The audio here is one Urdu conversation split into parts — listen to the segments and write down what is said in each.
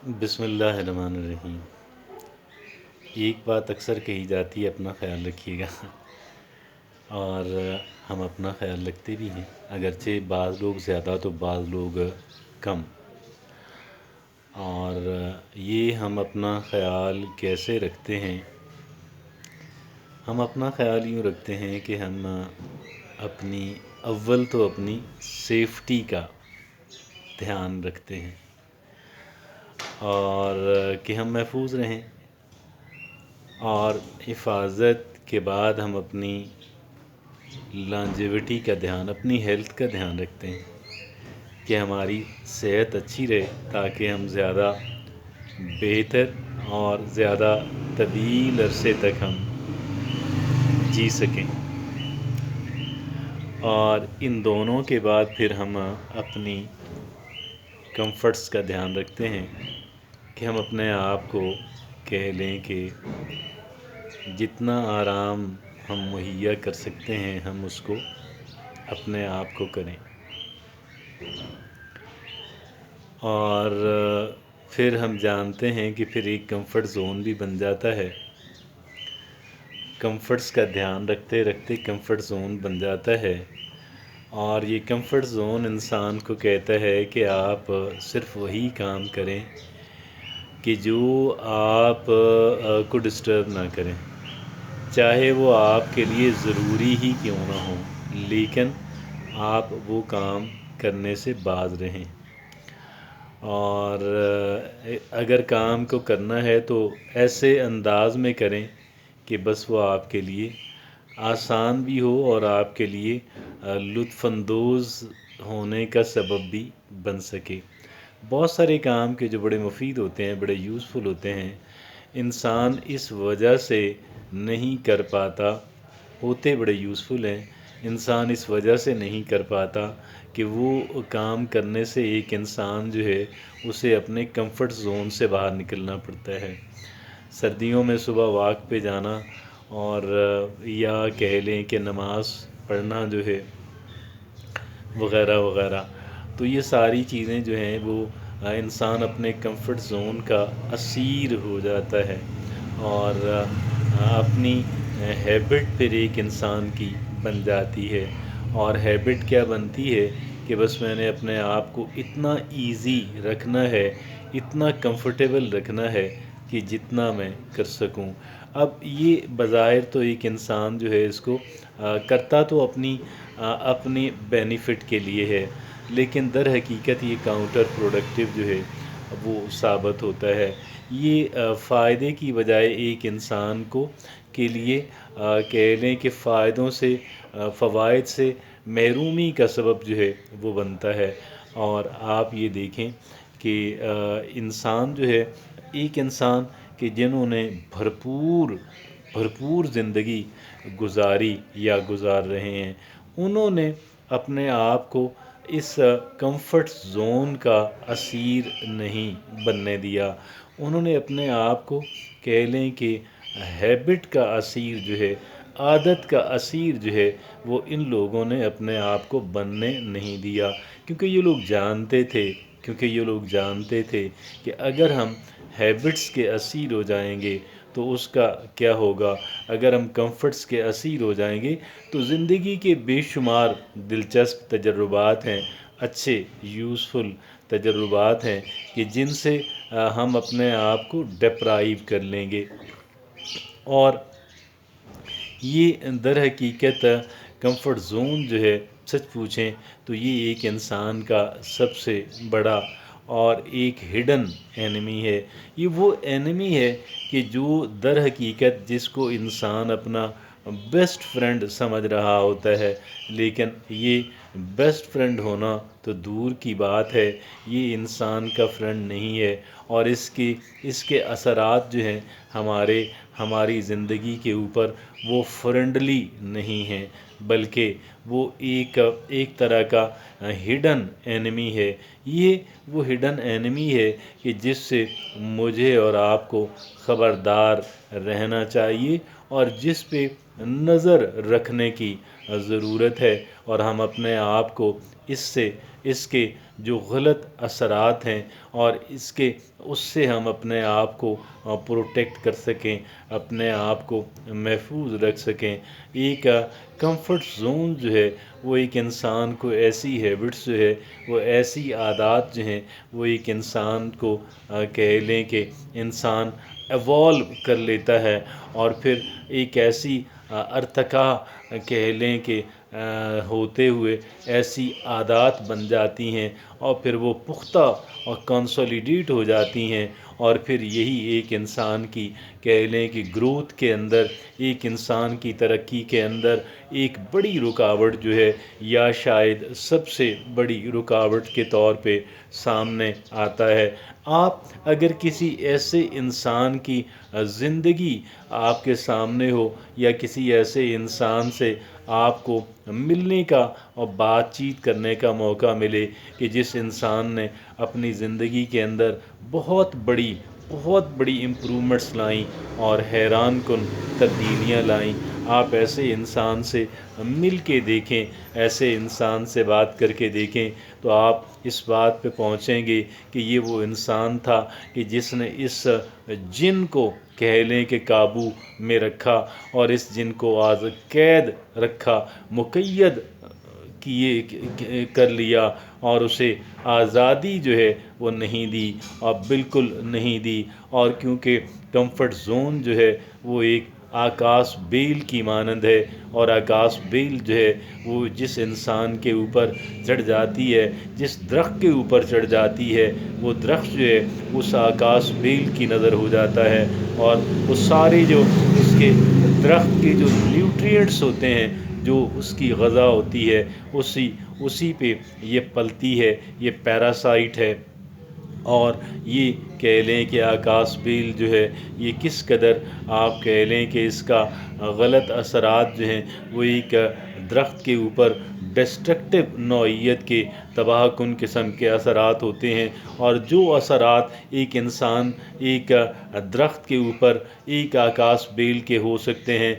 بسم اللہ الرحمن الرحیم۔ ایک بات اکثر کہی جاتی ہے، اپنا خیال رکھیے گا۔ اور ہم اپنا خیال رکھتے بھی ہیں، اگرچہ بعض لوگ زیادہ تو بعض لوگ کم۔ اور یہ ہم اپنا خیال کیسے رکھتے ہیں؟ ہم اپنا خیال یوں رکھتے ہیں کہ ہم اول تو اپنی سیفٹی کا دھیان رکھتے ہیں اور کہ ہم محفوظ رہیں، اور حفاظت کے بعد ہم اپنی لانجیوٹی کا دھیان، اپنی ہیلتھ کا دھیان رکھتے ہیں کہ ہماری صحت اچھی رہے، تاکہ ہم زیادہ بہتر اور زیادہ طویل عرصے تک ہم جی سکیں۔ اور ان دونوں کے بعد پھر ہم اپنی کمفرٹس کا دھیان رکھتے ہیں کہ ہم اپنے آپ کو کہہ لیں کہ جتنا آرام ہم مہیا کر سکتے ہیں ہم اس کو اپنے آپ کو کریں۔ اور پھر ہم جانتے ہیں کہ پھر ایک کمفرٹ زون بھی بن جاتا ہے، کمفرٹس کا دھیان رکھتے رکھتے کمفرٹ زون بن جاتا ہے۔ اور یہ کمفرٹ زون انسان کو کہتا ہے کہ آپ صرف وہی کام کریں کہ جو آپ کو ڈسٹرب نہ کریں، چاہے وہ آپ کے لیے ضروری ہی کیوں نہ ہو، لیکن آپ وہ کام کرنے سے باز رہیں۔ اور اگر کام کو کرنا ہے تو ایسے انداز میں کریں کہ بس وہ آپ کے لیے آسان بھی ہو اور آپ کے لیے لطف اندوز ہونے کا سبب بھی بن سکے۔ بہت سارے کام کے جو بڑے مفید ہوتے ہیں، بڑے یوزفل ہوتے ہیں، انسان اس وجہ سے نہیں کر پاتا، ہوتے بڑے یوزفل ہیں، انسان اس وجہ سے نہیں کر پاتا کہ وہ کام کرنے سے ایک انسان جو ہے اسے اپنے کمفرٹ زون سے باہر نکلنا پڑتا ہے۔ سردیوں میں صبح واک پہ جانا اور یا کہہ لیں کہ نماز پڑھنا جو ہے وغیرہ وغیرہ، تو یہ ساری چیزیں جو ہیں وہ انسان اپنے کمفرٹ زون کا اسیر ہو جاتا ہے، اور اپنی ہیبٹ پھر ایک انسان کی بن جاتی ہے۔ اور ہیبٹ کیا بنتی ہے کہ بس میں نے اپنے آپ کو اتنا ایزی رکھنا ہے، اتنا کمفرٹیبل رکھنا ہے کہ جتنا میں کر سکوں۔ اب یہ بظاہر تو ایک انسان جو ہے اس کو کرتا تو اپنی بینیفٹ کے لیے ہے، لیکن در حقیقت یہ کاؤنٹر پروڈکٹیو جو ہے وہ ثابت ہوتا ہے۔ یہ فائدے کی بجائے ایک انسان کو کے لیے کہہ لیں کہ فوائد سے محرومی کا سبب جو ہے وہ بنتا ہے۔ اور آپ یہ دیکھیں کہ انسان جو ہے، ایک انسان کہ جنہوں نے بھرپور زندگی گزاری یا گزار رہے ہیں، انہوں نے اپنے آپ کو اس کمفرٹ زون کا اسیر نہیں بننے دیا، انہوں نے اپنے آپ کو کہہ لیں کہ ہیبٹ کا اسیر جو ہے، عادت کا اسیر جو ہے، وہ ان لوگوں نے اپنے آپ کو بننے نہیں دیا، کیونکہ یہ لوگ جانتے تھے کہ اگر ہم ہیبٹس کے اسیر ہو جائیں گے تو اس کا کیا ہوگا، اگر ہم کمفرٹس کے اسیر ہو جائیں گے تو زندگی کے بے شمار دلچسپ تجربات ہیں، اچھے یوزفل تجربات ہیں کہ جن سے ہم اپنے آپ کو ڈپرائیو کر لیں گے۔ اور یہ در حقیقت کمفرٹ زون جو ہے، سچ پوچھیں تو یہ ایک انسان کا سب سے بڑا اور ایک ہڈن اینمی ہے۔ یہ وہ اینمی ہے کہ جو در حقیقت جس کو انسان اپنا بیسٹ فرینڈ سمجھ رہا ہوتا ہے، لیکن یہ بیسٹ فرینڈ ہونا تو دور کی بات ہے، یہ انسان کا فرینڈ نہیں ہے۔ اور اس کے اثرات جو ہیں ہماری زندگی کے اوپر، وہ فرینڈلی نہیں ہیں، بلکہ وہ ایک طرح کا ہڈن اینمی ہے۔ یہ وہ ہڈن اینمی ہے کہ جس سے مجھے اور آپ کو خبردار رہنا چاہیے اور جس پہ نظر رکھنے کی ضرورت ہے، اور ہم اپنے آپ کو اس کے جو غلط اثرات ہیں اور اس سے ہم اپنے آپ کو پروٹیکٹ کر سکیں، اپنے آپ کو محفوظ رکھ سکیں۔ ایک کمفرٹ زون جو ہے وہ ایک انسان کو ایسی ہیبٹس جو ہے، وہ ایسی عادات جو ہیں، وہ ایک انسان کو کہہ لیں کہ انسان ایوالو کر لیتا ہے، اور پھر ایک ایسی ارتقا کہہ لیں کہ ہوتے ہوئے ایسی عادات بن جاتی ہیں، اور پھر وہ پختہ اور کنسولیڈیٹ ہو جاتی ہیں، اور پھر یہی ایک انسان کی کہہ لیں کہ گروتھ کے اندر، ایک انسان کی ترقی کے اندر ایک بڑی رکاوٹ جو ہے، یا شاید سب سے بڑی رکاوٹ کے طور پہ سامنے آتا ہے۔ آپ اگر کسی ایسے انسان کی زندگی آپ کے سامنے ہو، یا کسی ایسے انسان سے آپ کو ملنے کا اور بات چیت کرنے کا موقع ملے کہ جس انسان نے اپنی زندگی کے اندر بہت بڑی امپرومنٹس لائیں اور حیران کن تبدیلیاں لائیں، آپ ایسے انسان سے مل کے دیکھیں، ایسے انسان سے بات کر کے دیکھیں، تو آپ اس بات پہ پہنچیں گے کہ یہ وہ انسان تھا کہ جس نے اس جن کو کہہ لیں کہ قابو میں رکھا، اور اس جن کو قید رکھا، مقید کر لیا، اور اسے آزادی جو ہے وہ نہیں دی، اور بالکل نہیں دی۔ اور کیونکہ کمفرٹ زون جو ہے وہ ایک آکاش بیل کی مانند ہے، اور آکاش بیل جو ہے وہ جس انسان کے اوپر چڑھ جاتی ہے، جس درخت کے اوپر چڑھ جاتی ہے، وہ درخت جو ہے اس آکاش بیل کی نظر ہو جاتا ہے، اور وہ سارے جو اس کے درخت کے جو نیوٹرینٹس ہوتے ہیں، جو اس کی غذا ہوتی ہے، اسی پہ یہ پلتی ہے، یہ پیراسائٹ ہے۔ اور یہ کہہ لیں کہ آکاش بیل جو ہے یہ کس قدر آپ کہہ لیں کہ اس کا غلط اثرات جو ہیں وہ ایک درخت کے اوپر ڈسٹرکٹیو نوعیت کے تباہ کن قسم کے اثرات ہوتے ہیں، اور جو اثرات ایک انسان ایک درخت کے اوپر ایک آکاش بیل کے ہو سکتے ہیں،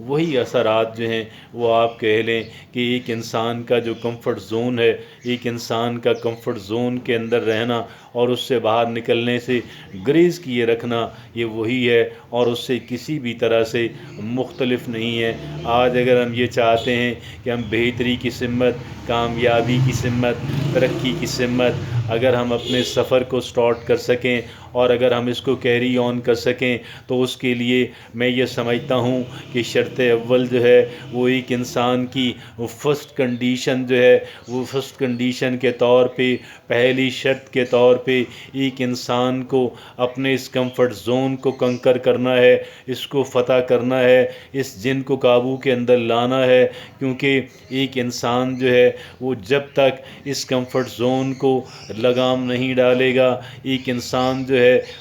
وہی اثرات جو ہیں وہ آپ کہہ لیں کہ ایک انسان کا جو کمفرٹ زون ہے، ایک انسان کا کمفرٹ زون کے اندر رہنا اور اس سے باہر نکلنے سے گریز کیے رکھنا، یہ وہی ہے، اور اس سے کسی بھی طرح سے مختلف نہیں ہے۔ آج اگر ہم یہ چاہتے ہیں کہ ہم بہتری کی سمت، کامیابی کی سمت، ترقی کی سمت اگر ہم اپنے سفر کو سٹارٹ کر سکیں، اور اگر ہم اس کو کیری آن کر سکیں، تو اس کے لیے میں یہ سمجھتا ہوں کہ شرط اول جو ہے وہ ایک انسان کی فرسٹ کنڈیشن جو ہے، وہ فرسٹ کنڈیشن کے طور پہ، پہلی شرط کے طور پہ ایک انسان کو اپنے اس کمفرٹ زون کو کنکر کرنا ہے، اس کو فتح کرنا ہے، اس جن کو قابو کے اندر لانا ہے، کیونکہ ایک انسان جو ہے وہ جب تک اس کمفرٹ زون کو لگام نہیں ڈالے گا، ایک انسان جو ہے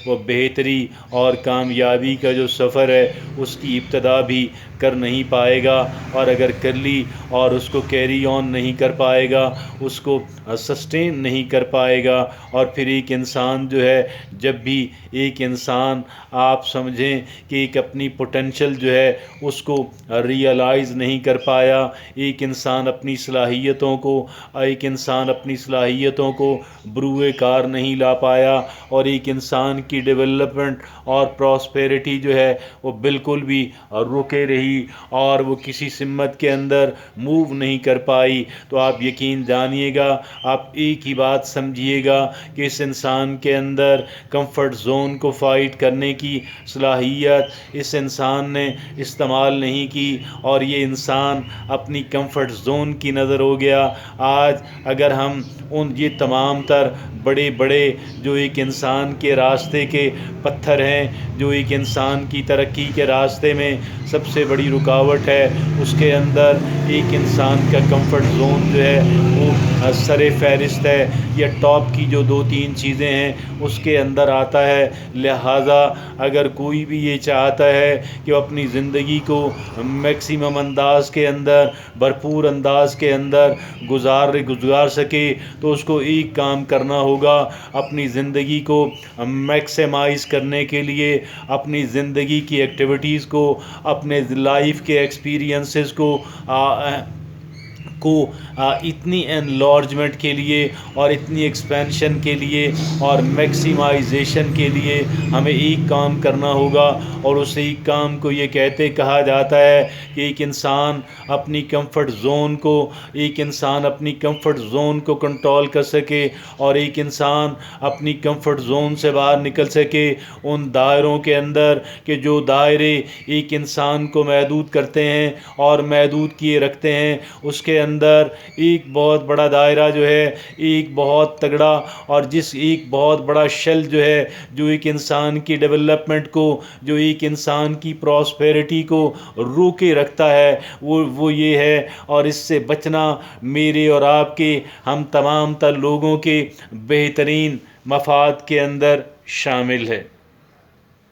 وہ بہتری اور کامیابی کا جو سفر ہے اس کی ابتدا بھی کر نہیں پائے گا، اور اگر کر لی اور اس کو کیری آن نہیں کر پائے گا، اس کو سسٹین نہیں کر پائے گا، اور پھر ایک انسان جو ہے، جب بھی ایک انسان آپ سمجھیں کہ ایک اپنی پوٹینشل جو ہے اس کو ریئلائز نہیں کر پایا، ایک انسان اپنی صلاحیتوں کو بروئے کار نہیں لا پایا، اور ایک انسان کی ڈیولپمنٹ اور پراسپیرٹی جو ہے وہ بالکل بھی رکے رہی، اور وہ کسی سمت کے اندر موو نہیں کر پائی، تو آپ یقین جانیے گا، آپ ایک ہی بات سمجھیے گا کہ اس انسان کے اندر کمفرٹ زون کو فائٹ کرنے کی صلاحیت اس انسان نے استعمال نہیں کی، اور یہ انسان اپنی کمفرٹ زون کی نظر ہو گیا۔ آج اگر ہم یہ تمام تر بڑے جو ایک انسان کے راستے کے پتھر ہیں، جو ایک انسان کی ترقی کے راستے میں سب سے بڑی رکاوٹ ہے، اس کے اندر ایک انسان کا کمفرٹ زون جو ہے وہ سر فہرست ہے، یا ٹاپ کی جو 2-3 چیزیں ہیں اس کے اندر آتا ہے۔ لہٰذا اگر کوئی بھی یہ چاہتا ہے کہ وہ اپنی زندگی کو میکسیمم انداز کے اندر، بھرپور انداز کے اندر گزار سکے، تو اس کو ایک کام کرنا ہوگا، اپنی زندگی کو میکسیمائز کرنے کے لیے، اپنی زندگی کی ایکٹیویٹیز کو، اپنے لائف کے ایکسپیرینسز کو کو اتنی انلارجمنٹ کے لیے اور اتنی ایکسپینشن کے لیے اور میکسیمائزیشن کے لیے ہمیں ایک کام کرنا ہوگا، اور اس ایک کام کو یہ کہا جاتا ہے کہ ایک انسان اپنی کمفرٹ زون کو کنٹرول کر سکے، اور ایک انسان اپنی کمفرٹ زون سے باہر نکل سکے ان دائروں کے اندر کہ جو دائرے ایک انسان کو محدود کرتے ہیں اور محدود کیے رکھتے ہیں، اس کے اندر ایک بہت بڑا دائرہ جو ہے، ایک بہت تگڑا اور ایک بہت بڑا شل جو ہے، جو ایک انسان کی ڈیولپمنٹ کو، جو ایک انسان کی پراسپیرٹی کو روکے رکھتا ہے، وہ یہ ہے، اور اس سے بچنا میرے اور آپ کے، ہم تمام تر لوگوں کے بہترین مفاد کے اندر شامل ہے۔